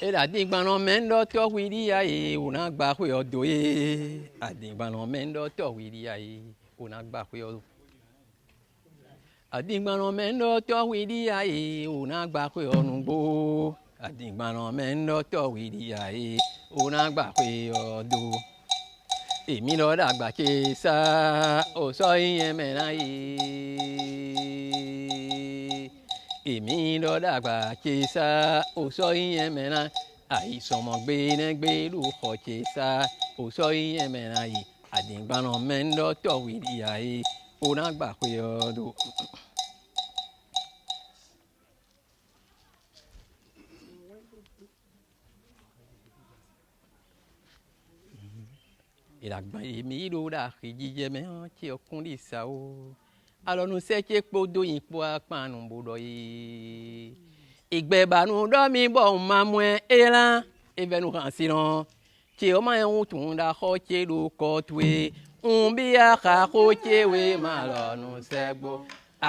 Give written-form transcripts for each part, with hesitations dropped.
Et la dingbanon mendo to widi ai una gba kwe odo e. A dingbanon mendo to widi ai una gba kwe odo. A dingbanon mendo to widi ai una gba kwe onugbo. A dingbanon mendo to widi ai una gba kwe odo. Èmi lọ dàgbà ké sá ò sọ ìyẹn mẹ́ra yìí. Èmi lọ dàgbà ké sá ò sọ ìyẹn mẹ́ra. Àìsànmọ̀gbé nẹ́gbé ló kọ̀ ké sá ò sọ ìyẹn mẹ́ra yìí. Àdìgbàna mẹ́ńdọ́ tọ̀wé ìyá yìí ó náà gbà pé ọdún. Ìlàgbà èmi ló dà kí jíjẹ mẹ́hàn tí ọkùnrin sá o. Alọ́nu sẹ́kẹ́ kpódó yìí kpó apánu bòdò yìí. Ìgbẹ́bànú dọ́mi bọ̀ máa mú ẹ ẹ̀rá ẹ̀fẹ̀nu kàn sí lọ. Tí o máa ń tún dà kọ́ tí ló kọ́ tué. Ń bí àkà kó tí wé máa lọ́nu sẹ́gbó.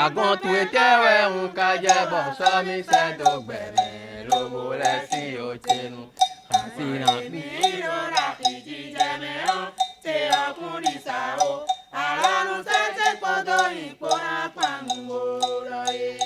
Àgàn tué tẹ́wẹ̀ ń kájẹ́ bọ̀ sọ́mi sẹ́dọ̀ gbẹ̀mẹ̀ lówó lẹ́sìn òtẹ́nu. Kàn sí lọ. Èmi ló dà kí jíjẹ mẹ́hàn tí ọkùnrin sá o. Alọ́nu sẹ́kẹ́ kpódó yìí kpó apánu bòdò yìí.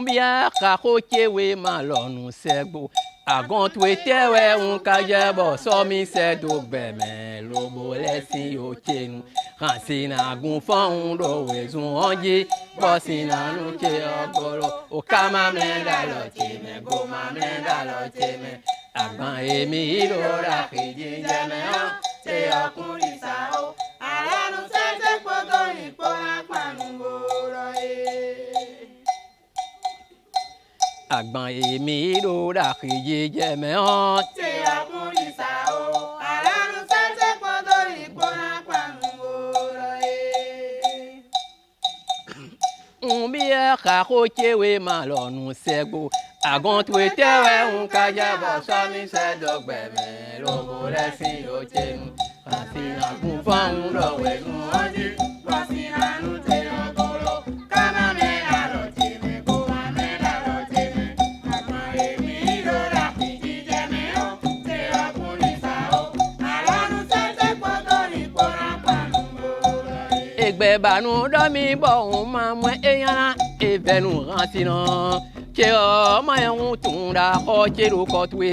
Mbia kako chewe malonu segbo agon twetewe unkaje bo somi sedo gbeme lobo lesin ochenu kansina agun fon do wezun onje bosina nuke ogoro o kama menda lo cheme go ma menda lo cheme agban emi lo ra keje jeme o Tí ọkùnrin sá o. Alọ́nu sẹ́kẹ́ kpódó yìí kpó apánu bòdò yìí. agban emi lo ra keje jeme o Tí ọkùnrin sá o. Alọ́nu sẹ́kẹ́ kpódó yìí kpó apánu bòdò yìí. Mbia kako chewe malonu segbo agon twetewe unkaje bo somi sedo gbeme lobo lesin ochenu kansina agun fon do wezun onje Bọ́sìnà nu tí ọgọ́rọ̀ kámá mẹ́ta lọ tèmi kó má mẹ́ta lọ tèmi. Àgbọn èmi ló dà kí jíjẹ mẹ́hàn tí ọkùnrin sá o. Alọ́nu sẹ́kẹ́ kpódó yìí kpó apánu bòdò yìí. Ìgbẹ́bànú dọ́mi bọ̀ ń máa mú ẹ̀yán ìfẹ́nu rántí náà. Tí ọmọ ẹ̀hún tún ra kọ́ tí ló kọ́ tué.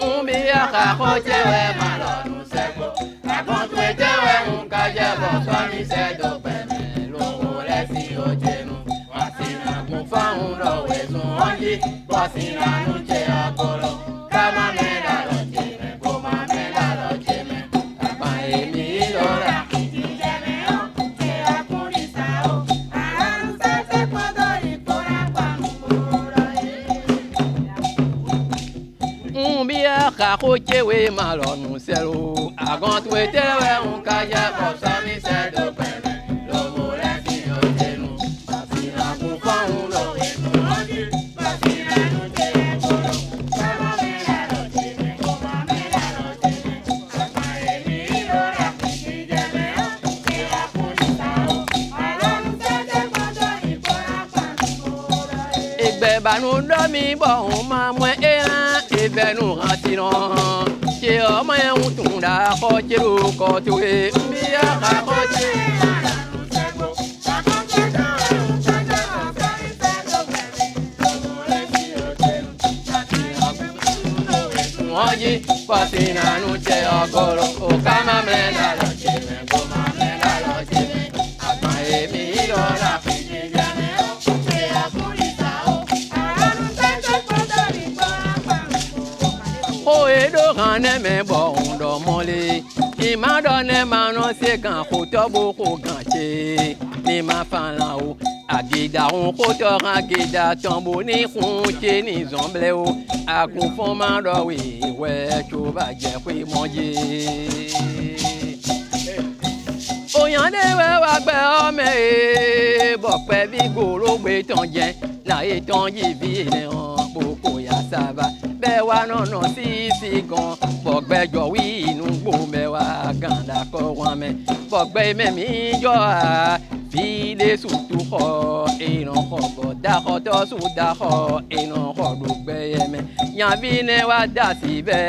Ń bí àkàkọ́ jẹ́wẹ́ máa lọ́nu sẹ́gbọ́. Àgbọn tué jẹ́wẹ́ ń kájẹ́ bọ̀ sọ́mi sẹ́dọ̀ pẹ̀mẹ́ lówó lẹ́sìn òjẹnu. Wọ́n sì nà gún fáwọn lọ́wọ́ ẹ̀sùn wọ́n yí. Bọ́sì lánú jẹ́ ọgọ́rọ̀ ká má mẹ́ta lọ jẹ́mẹ́ kó má mẹ́ta lọ jẹ́mẹ́. Àgbà èmi lọ́ra. Jíjẹ mẹ́hàn tí ọkùnrin sá o. Alọ́nu sẹ́kẹ́ kpódó yìí kpó apánu bòdò yìí. Mbia kako chewe malonu selo agon twetewe unkaje bo somi sedo peme lobo lesi ojenu basina kun fon lo etu oji basina nu je ekoro kama mera lo jeme koma mera lo jeme ama emi lo ra jíjẹ mẹ́hàn tí ọkùnrin sá o. Alọ́nu sẹ́kẹ́ kpódó yìí kpó apánu bòdò yìí. Ìgbẹ́bànú dọ́mi bọ̀ ń máa mú ẹ̀rán ìfẹ́nu rántí náà. Tí ọmọ ẹ̀hún tún dà kọ́ tí ló kọ́ tó e. Bí àkàkọ́ tí Alọ́nu sẹ́kẹ́ kpódó yìí kpó apánu bòdò yìí. wọ́n jí pọ̀sí nánú jẹ́ ọgọ́rọ̀ ó ká má mẹ́ta lọ jẹ́ mẹ́ kó má mẹ́ta lọ jẹ́ mẹ́. Àgbọn èmi lọ́ra fi jíjẹ mẹ́ ọ́. Tí ọkùnrin sá o. Alọ́nu sẹ́kẹ́ kpódó yìí kpó apánu bòdò yìí. Ó èdò kan ní mẹ́ bọ̀ ń dọ̀ mọ́lé. Ìmádọ́ ní máa rán sí kan kó tọ́ bó kó kàn ṣe. Ní máa fara o. Àgìdá òun kó tọ́ra gìdá tọ́ǹbù ní kún ṣe ní zọ́nblẹ̀ o. Àgùn fún máa dọ̀ wíwẹ́ tó bá jẹ́ pé mọ́jé. Òyìnbó wá gbẹ ọmọ ẹ̀ bọ̀ pẹ́ bí gòrò gbé tán jẹ láyé tán yìí bí ilẹ̀ hàn bó kò yá sábà. bẹ́ẹ̀ wá nọ̀nà sí gan bọ̀gbẹ́jọ́ wí inú gbò mẹ́wàá gàǹdà kọ́ wọn mẹ́ bọ̀gbẹ́ mẹ́mí jọ à file sutu xɔ ìran xɔ gbɔdaxɔtɔ sudaxɔ ìran xɔ ɖogbɛyɛmɛ nyavi ne wa da si bɛ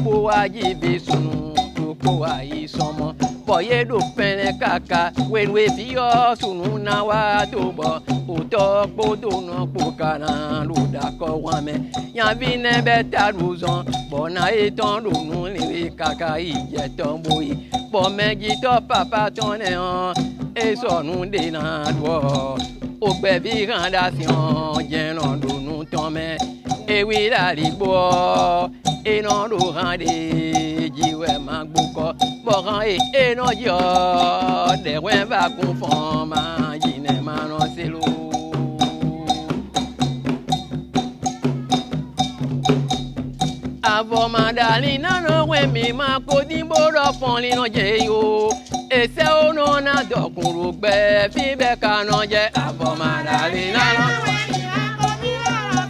kó wa yi bi sunu tó kó wa yi sɔmɔ bɔye ɖo pɛnɛ kaka wɛwɛ fiyɔ sunu na wa tó bɔ òtɔ kpódò nɔ kpó kana ló dakɔ wamɛ nyavi ne bɛ ta ɖo zɔn bɔna etɔn ɖo nu liwe kaka ìjɛtɔ boyi bɔmɛdzitɔ papa tɔn nɛ hàn esɔnu dena doɔ ogbɛbi hàn da fiɔn jɛnɔ donu tɔmɛ ewi lali gbɔ enɔ do hàn de dziwɛ ma gbokɔ bɔkan enɔ dziɔ dɛwɛ va kun fɔn ma yinɛ ma nɔ selo. Avɔmadali nanu wɛmi ma ko dimbo dɔ fɔnli nɔ dze yo. Ese ono na dɔkunru gbɛ fi bɛ kanɔ jɛ avɔmadali nanu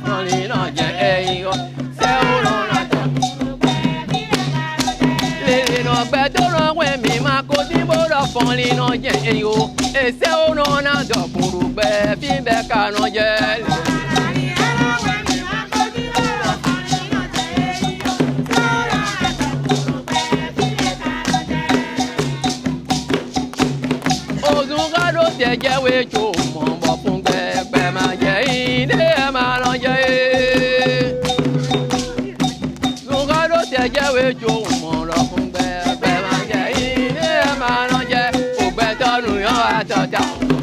fɔnli nɔ dze eyi yɔ. Se ono na dɔkunru gbɛ fi bɛ kanɔ jɛ. Lele nɔ gbɛ to nɔ wɛmi ma ko dimbo dɔ fɔnli nɔ dze eyi yo. Ese ono na dɔkunru gbɛ fi bɛ kanɔ jɛ. Jẹ́wé tó mọ̀ bọ̀ fún gbẹgbẹ máa jẹ́ ilé ẹ̀ máa lọ jẹ́ lùkọ́ ló tẹ̀ jẹ́wé tó mọ̀ lọ fún gbẹgbẹ máa jẹ́ ilé ẹ̀ máa lọ jẹ́ ògbẹ́ tọ́nu yàn àtọ̀tà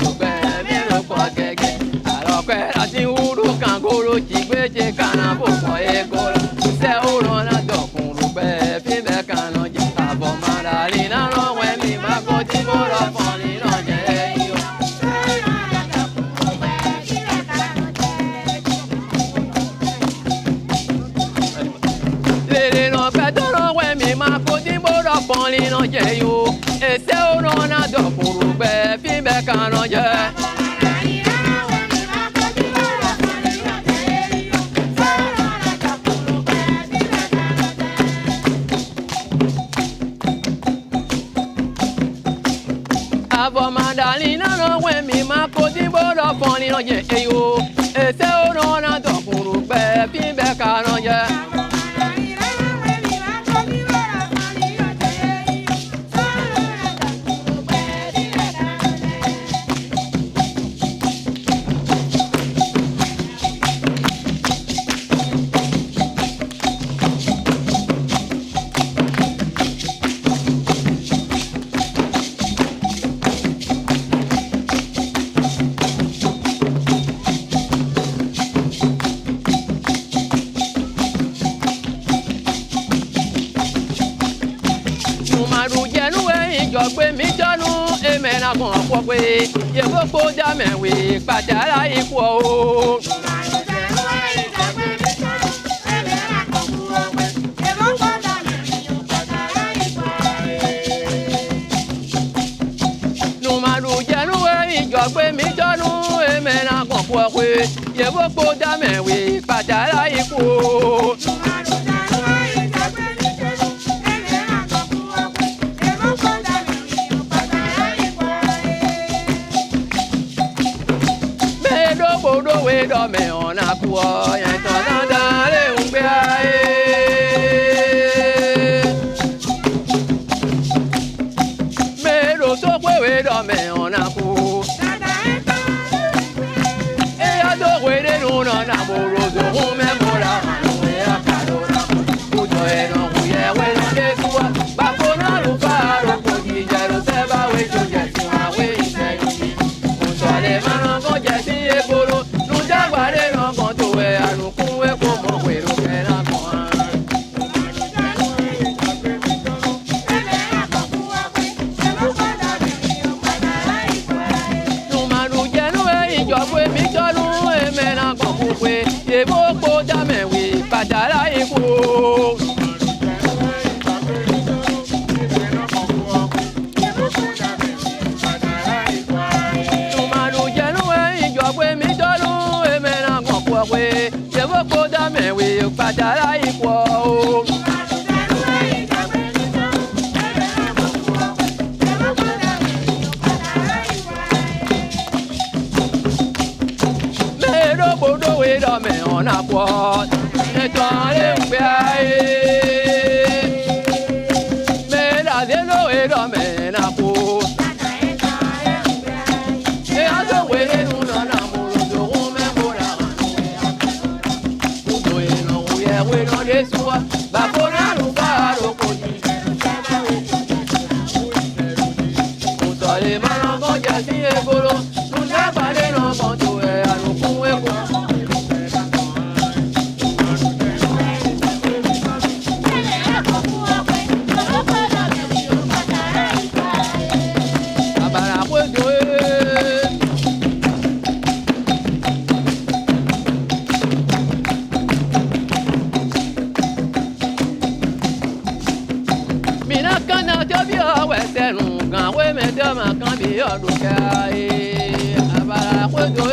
ògbẹ́ mi ló pọ̀ gẹ́gẹ́ àlọ́pẹ́ láti wúrú kàngóró tí gbéjé kànáà bò pọ̀ égolo ṣẹ́ ó rán ládọ̀kùn rúgbẹ́ fíbẹ̀ kànáà jẹ́ àbọ̀ máa rà rí náà lọ́wọ́ ẹ̀mí má kó tí mo lọ fọ́n ní náà jẹ́. Pɔnli nɔ dze yo esewo nɔ na dɔkuru gbɛ fi bɛ kan nɔ dze. Avɔmadali nanɔ wɛmi ma ko dimbo dɔ pɔnli nɔ dze yo esewo nɔ na dɔkuru gbɛ fi bɛ kan nɔ dze. Gbé mi jọ́nu emena kan pọ̀ pé yẹ́bó kó já mẹ́wé pàtàkì ikú o. Numadu jẹ́nu ìjọ gbé mi jọ́nu emena kan pọ̀ pé yẹ́bó kó já mẹ́wé pàtàkì ikú o. We do me on a kuo yan to da le ungbe ai me do so we do me on a ku e ya do we de no na mo ro do me mo la we a ka do na ku do e no ku ye we no de ku ba ko na lu fa ro ko ji ja ro se ba we jo je ti wa we se ni ku so le ma no ko je ti e bolo Wale no konto we anukun we ko mo we ro kera kan. Numadu jenu we ijo gbe mi tolu emena kan ku pe yebo po da mewe padara iku. Numadu jenu we ijo gbe mi tolu we yebo ko da mewe pàtàkì ikọ̀ o. Mẹ́ẹ̀ẹ́dọ́gbọ̀dọ̀ wẹ̀dọ̀ mẹ́ ọ̀nà pọ̀ ẹ̀tọ́ lè ń gbé ayé. Mẹ́ẹ̀ẹ́dàdínlọ́ wẹ̀dọ̀ mẹ́ nà pọ̀. Ẹ̀yàtọ̀ wẹ̀dẹ̀ nù lọ́nà mọ̀lọ́dọ̀ wọ́n mẹ́mọ́ rà wà nù. Kùtù ìnà òye wẹ̀dọ̀ lé sùwà bàbá náà ló bá àròkò yìí. Kùtù lè má lọ kọjá sí ebolo. Nùdá pàdé náà kàn tó ẹ̀ àlùkù ẹ̀kọ́. Ọdún kẹ́hìn abala kojú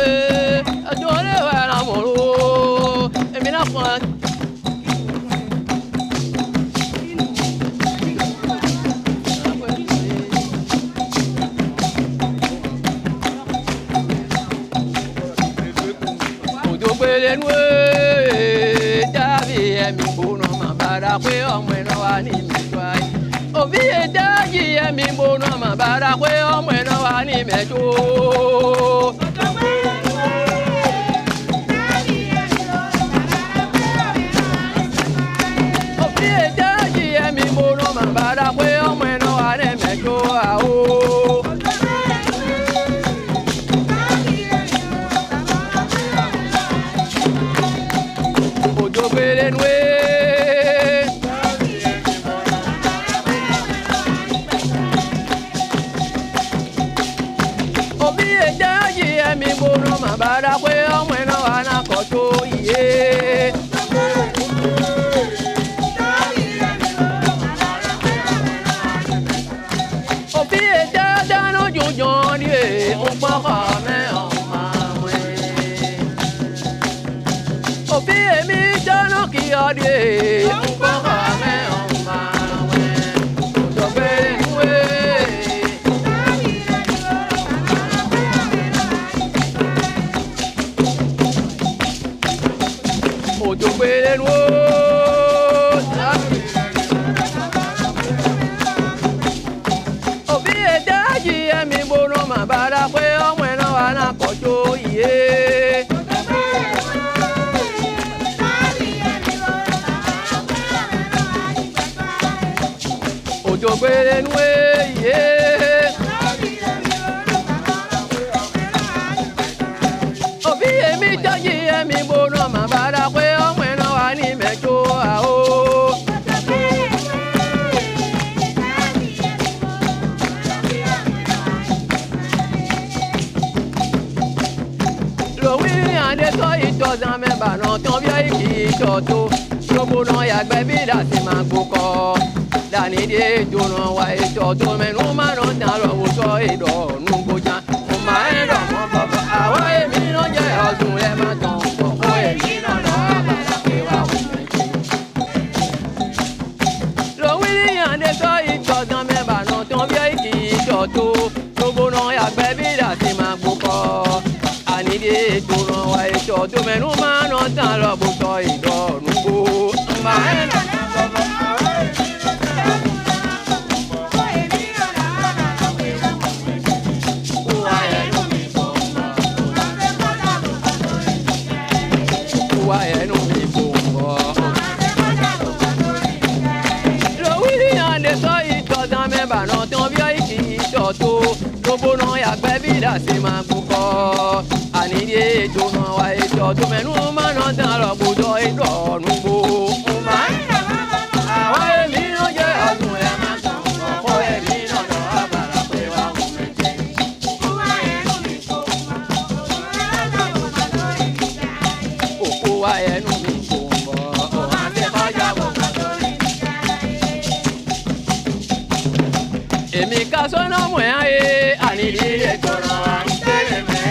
ẹjọ́ lè wà lámòrò èmi náà fún ẹ. Òjò gbélé nù ẹ́ dábì ẹ̀mí gbóná màá bàdà pé ọmọ ẹ̀ náà wà ní ìmẹ̀jọ ayé. Òbí ẹ̀dá yìí ẹ̀mí gbóná màá bàdà pé ọmọ ẹ̀ náà wà ní ìmẹ̀jọ. Òbí ẹ̀dá yìí ẹ̀mí gbóná màá bàdà pé ọmọ ẹ̀ náà wà ní ìmẹ̀jọ àwọ̀. Òjò gbélé nù ẹ́. Mi gbóná mà bàdà pé ọmọ iná wà náà kọ́ tó yé. Òbí ẹ̀dá dáná jòjò ní ẹ̀ ń pọ́kọ̀ mẹ́hàn máa wẹ̀. Òbí èmi dáná kí ọ dé ń pọ́kọ̀ mẹ́hàn máa wẹ̀. Òjò gbé nù ẹ́. Òjò gbélé nù ó. Òbí ẹ̀dá yìí ẹ̀mí gbóná mà bàdà pé ọmọ ẹ̀ náà wà náà kọ́ tó yé. Òjò gbélé nù ẹ́ yé. Òbí èmi jọ́jì ẹ̀mí gbóná mà bàdà pé ọmọ ẹ̀ náà wà ní ìmẹ̀jọ àwọ̀. Lòwí àdé sọ ìtọ́sán mẹ́bà náà tán bí èkì ìtọ́ tó. Gbogbo náà yàgbẹ́ bí dàsí máa gbókọ́. Dàní dé ìdùnnà wa ìtọ́ tó mẹ́nu máa nà tán lọ́wọ́ sọ ìdọ̀ọ̀nù gbójà. Mo máa ń dọ̀ mọ́ bọ̀bọ̀ àwọ̀ èmi náà jẹ́ ọdún ẹ̀ máa tán kọ̀ọ̀kọ́ èmi náà lọ́wọ́ bàlá pé wà wọ́n méjì. Lòwí àdé sọ ìtọ́sán mẹ́bà náà tán bí èkì ìtọ́ tó. Gbogbo náà yàgbẹ́ bí dàsí máa gbókọ́. Ànídé ìdùnnà wa ìtọ́ tó mẹ́nu máa nà tán lọ́wọ́ sọ ìdọ̀ọ̀nù gbó. Máa ń dọ̀ mọ́ bọ̀bọ̀ àwọ̀ èmi wa ẹnu mi kò mọ̀. Lòwí àdé sọ ìtọ́sán mẹ́bà náà tán bí èkì ìtọ́ tó. Gbogbo náà yàgbẹ́ bí dàsí máa gbókọ́. Ànídé ìdùnnà wa ìtọ́ tó mẹ́nu máa nà tán lọ́wọ́ sọ ìdọ̀ọ̀nù gbó. Àwọn èmi náà jẹ́ ọdún ẹ̀ máa tán kọ̀ọ̀kọ́ èmi náà lọ́wọ́ bàlá pé wà wọ́n méjì. Òkú wa ẹnu mi kò mọ̀. Èmi ká sọ́nà mọ̀ ẹ́ ayé ànídé ìtọ́nà tẹ́lẹ̀ mẹ́.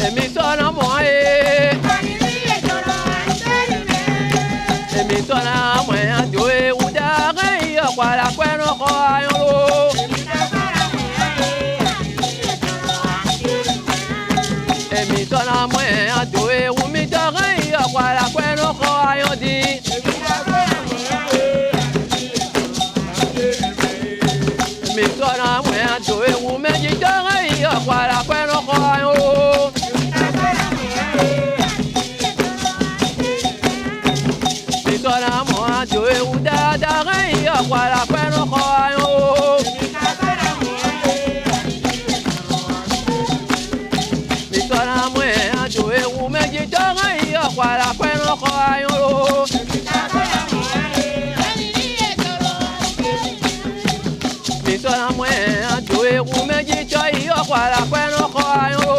Èmi sọ́nà mọ̀ ayé. mwen a doe ou mi dogan yo kwa la kwen no ko ayon di. Mi sona mwen a doe ou mi dogan yo kwa la kwen no ko ayon. Mi sona mwen a doe ou da yo kwa la kwen no ko ayon. Mi sona mwen a doe ou mi dogan yo kwa la kwen no ko ayon. Mi sona mwen a doe ou mi yo kwa la kwen no ko ayon.